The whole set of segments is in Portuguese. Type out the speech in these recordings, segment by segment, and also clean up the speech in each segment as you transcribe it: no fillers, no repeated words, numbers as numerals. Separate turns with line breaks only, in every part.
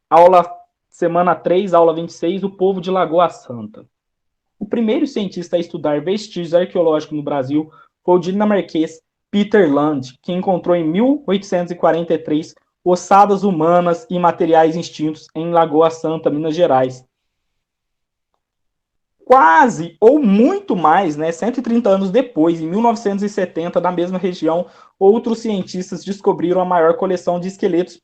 Aula semana 3, aula 26, o povo de Lagoa Santa. O primeiro cientista a estudar vestígios arqueológicos no Brasil foi o dinamarquês Peter Land, que encontrou em 1843 ossadas humanas e materiais extintos em Lagoa Santa, Minas Gerais. Quase, ou muito mais, né, 130 anos depois, em 1970, na mesma região, outros cientistas descobriram a maior coleção de esqueletos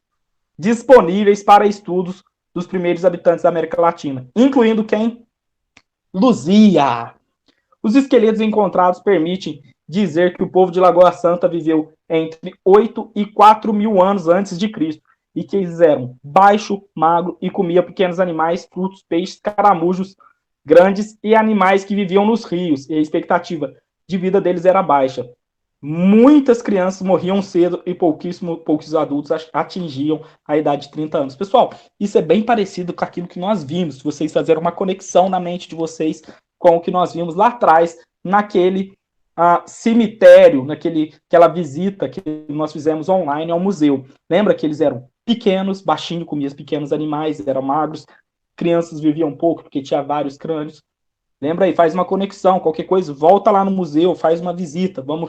disponíveis para estudos dos primeiros habitantes da América Latina, incluindo quem? Luzia. Os esqueletos encontrados permitem dizer que o povo de Lagoa Santa viveu entre 8 e 4 mil anos antes de Cristo e que eles eram baixo, magro e comia pequenos animais, frutos, peixes, caramujos grandes e animais que viviam nos rios, e a expectativa de vida deles era baixa. Muitas crianças morriam cedo e poucos adultos atingiam a idade de 30 anos. Pessoal, isso é bem parecido com aquilo que nós vimos, se vocês fazerem uma conexão na mente de vocês com o que nós vimos lá atrás, naquele cemitério, aquela visita que nós fizemos online ao museu. Lembra que eles eram pequenos, baixinho, comiam pequenos animais, eram magros, crianças viviam pouco porque tinha vários crânios. Lembra aí, faz uma conexão, qualquer coisa, volta lá no museu, faz uma visita, vamos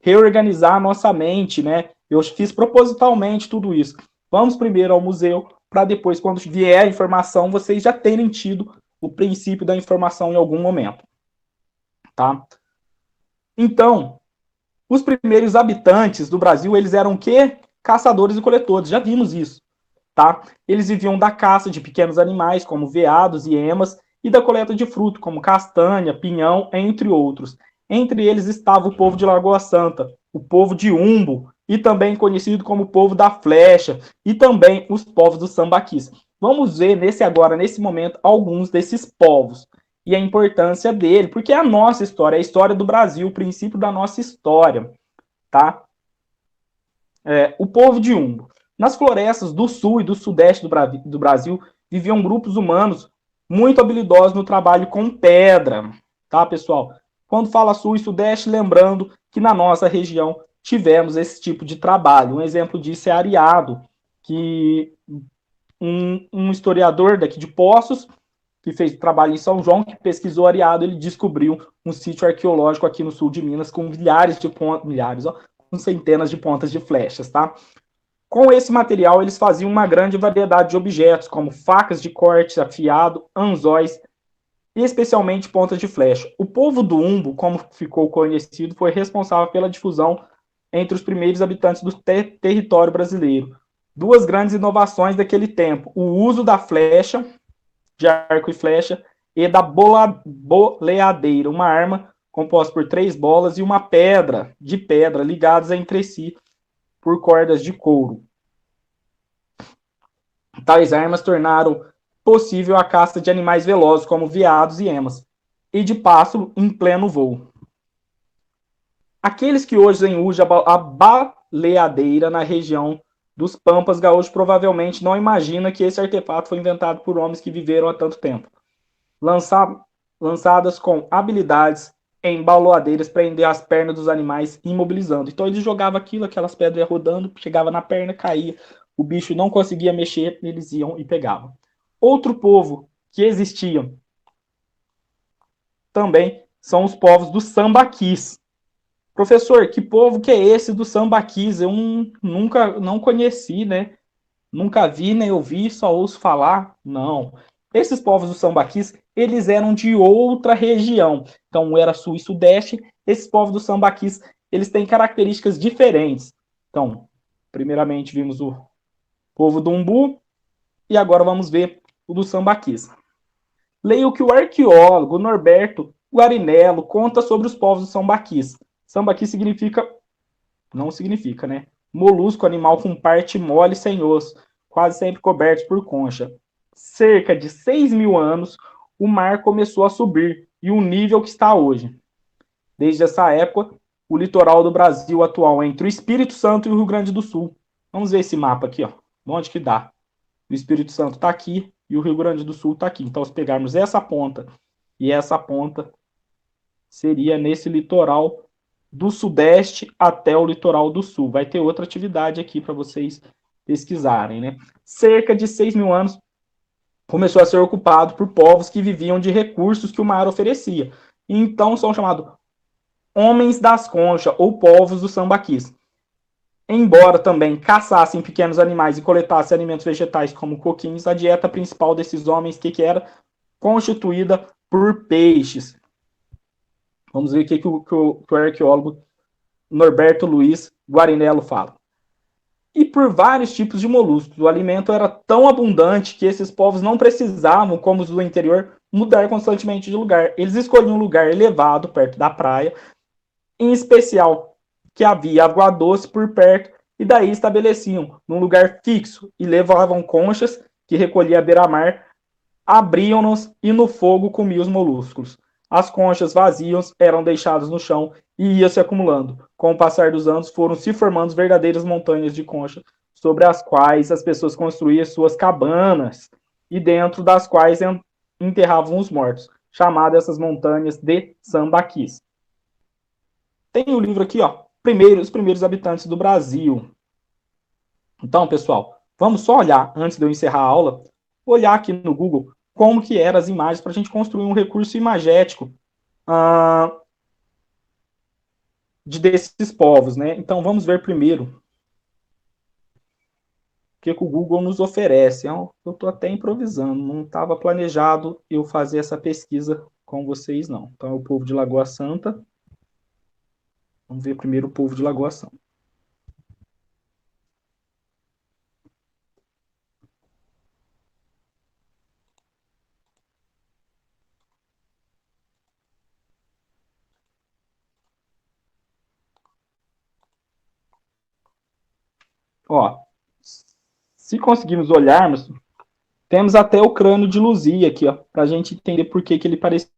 reorganizar a nossa mente, né? Eu fiz propositalmente tudo isso. Vamos primeiro ao museu, para depois, quando vier a informação, vocês já terem tido o princípio da informação em algum momento, tá? Então, os primeiros habitantes do Brasil, eles eram o quê? Caçadores e coletores, já vimos isso, tá? Eles viviam da caça de pequenos animais, como veados e emas, e da coleta de fruto, como castanha, pinhão, entre outros. Entre eles estava o povo de Lagoa Santa, o povo de Umbo, e também conhecido como o povo da Flecha, e também os povos do Sambaquis. Vamos ver nesse momento, alguns desses povos e a importância dele, porque é a nossa história, é a história do Brasil, o princípio da nossa história, tá? O povo de Umbo. Nas florestas do sul e do sudeste do Brasil viviam grupos humanos muito habilidosos no trabalho com pedra, tá, pessoal? Quando fala sul e sudeste, lembrando que na nossa região tivemos esse tipo de trabalho. Um exemplo disso é Ariado, que um historiador daqui de Poços, que fez trabalho em São João, que pesquisou Ariado, ele descobriu um sítio arqueológico aqui no sul de Minas com com centenas de pontas de flechas, tá? Com esse material, eles faziam uma grande variedade de objetos, como facas de corte afiado, anzóis e especialmente pontas de flecha. O povo do Umbo, como ficou conhecido, foi responsável pela difusão entre os primeiros habitantes do território brasileiro. Duas grandes inovações daquele tempo: o uso da flecha, de arco e flecha, e da boleadeira, uma arma composta por 3 bolas e uma pedra de pedra ligadas entre si por cordas de couro. Tais armas tornaram possível a caça de animais velozes, como veados e emas, e de pássaro em pleno voo. Aqueles que hoje usam a baleadeira na região dos Pampas Gaúchos provavelmente não imaginam que esse artefato foi inventado por homens que viveram há tanto tempo. Lançadas com habilidades em baloadeiras, prender as pernas dos animais, imobilizando. Então ele jogava aquilo, aquelas pedras iam rodando, chegava na perna, caía, o bicho não conseguia mexer, eles iam e pegavam. Outro povo que existia também são os povos dos sambaquis. Professor, que povo que é esse do sambaquis? Eu nunca não conheci, né? Nunca vi, nem ouvi, só ouço falar. Não. Esses povos do sambaquis, eles eram de outra região. Então, era sul e sudeste. Esses povos do sambaquis, eles têm características diferentes. Então, primeiramente vimos o povo do Umbu e agora vamos ver o do sambaquis. Leia o que o arqueólogo Norberto Guarinello conta sobre os povos do sambaquis. Sambaqui significa, não significa, né? Molusco, animal com parte mole sem osso, quase sempre cobertos por concha. Cerca de 6 mil anos, o mar começou a subir e o nível que está hoje. Desde essa época, o litoral do Brasil atual é entre o Espírito Santo e o Rio Grande do Sul. Vamos ver esse mapa aqui, ó. Onde que dá? O Espírito Santo está aqui e o Rio Grande do Sul está aqui. Então, se pegarmos essa ponta e essa ponta, seria nesse litoral do sudeste até o litoral do sul. Vai ter outra atividade aqui para vocês pesquisarem, né? Cerca de 6 mil anos começou a ser ocupado por povos que viviam de recursos que o mar oferecia. Então são chamados homens das conchas ou povos do sambaquis. Embora também caçassem pequenos animais e coletassem alimentos vegetais como coquinhos, a dieta principal desses homens que era constituída por peixes. Vamos ver o que o arqueólogo Norberto Luiz Guarinello fala. E por vários tipos de moluscos. O alimento era tão abundante que esses povos não precisavam, como os do interior, mudar constantemente de lugar. Eles escolhiam um lugar elevado, perto da praia, em especial que havia água doce por perto, e daí estabeleciam num lugar fixo e levavam conchas que recolhia à beira-mar, abriam-nos e no fogo comiam os moluscos. As conchas vazias eram deixadas no chão e ia se acumulando. Com o passar dos anos, foram se formando verdadeiras montanhas de concha, sobre as quais as pessoas construíam suas cabanas e dentro das quais enterravam os mortos, chamadas essas montanhas de sambaquis. Tem o livro aqui, ó, os primeiros habitantes do Brasil. Então, pessoal, vamos só olhar, antes de eu encerrar a aula, olhar aqui no Google como que eram as imagens para a gente construir um recurso imagético desses povos, né? Então, vamos ver primeiro o que o Google nos oferece. Eu estou até improvisando, não estava planejado eu fazer essa pesquisa com vocês, não. Então, é o povo de Lagoa Santa. Vamos ver primeiro o povo de Lagoa Santa. Ó, se conseguirmos olharmos, temos até o crânio de Luzia aqui, ó, para a gente entender por que ele parece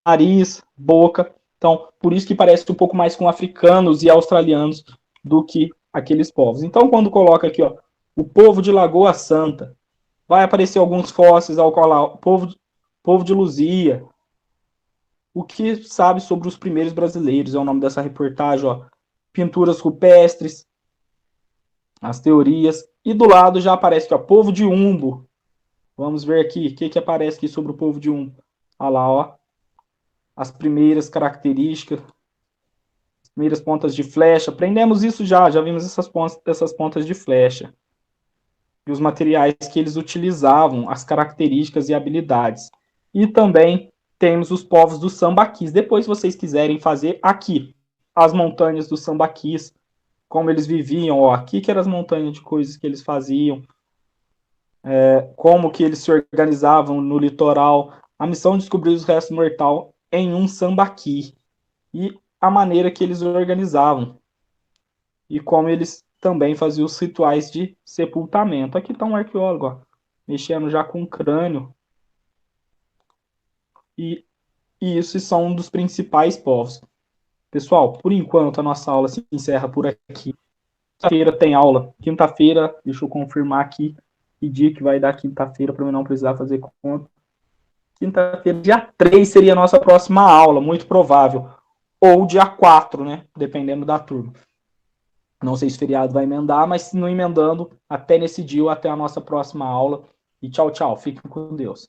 nariz, boca. Então, por isso que parece um pouco mais com africanos e australianos do que aqueles povos. Então, quando coloca aqui, ó, o povo de Lagoa Santa, vai aparecer alguns fósseis ao colar, povo de Luzia. O que sabe sobre os primeiros brasileiros é o nome dessa reportagem, ó. Pinturas rupestres, as teorias. E do lado já aparece aqui, ó, povo de Umbo. Vamos ver aqui o que aparece aqui sobre o povo de Umbo. Olha lá, ó. As primeiras características, as primeiras pontas de flecha. Aprendemos isso já vimos essas pontas de flecha. E os materiais que eles utilizavam, as características e habilidades. E também temos os povos do Sambaquis. Depois, se vocês quiserem fazer aqui, as montanhas do Sambaquis, como eles viviam, ó, aqui que eram as montanhas de coisas que eles faziam, como que eles se organizavam no litoral. A missão de descobrir os restos mortais em um sambaqui e a maneira que eles organizavam e como eles também faziam os rituais de sepultamento. Aqui está um arqueólogo, ó, mexendo já com o crânio e isso são um dos principais povos. Pessoal, por enquanto a nossa aula se encerra por aqui. Quinta-feira tem aula. Quinta-feira, deixa eu confirmar aqui que dia que vai dar quinta-feira para eu não precisar fazer conta. Quinta-feira, dia 3 seria a nossa próxima aula, muito provável. Ou dia 4, né? Dependendo da turma. Não sei se o feriado vai emendar, mas se não emendando, até nesse dia ou até a nossa próxima aula. E tchau, tchau. Fiquem com Deus.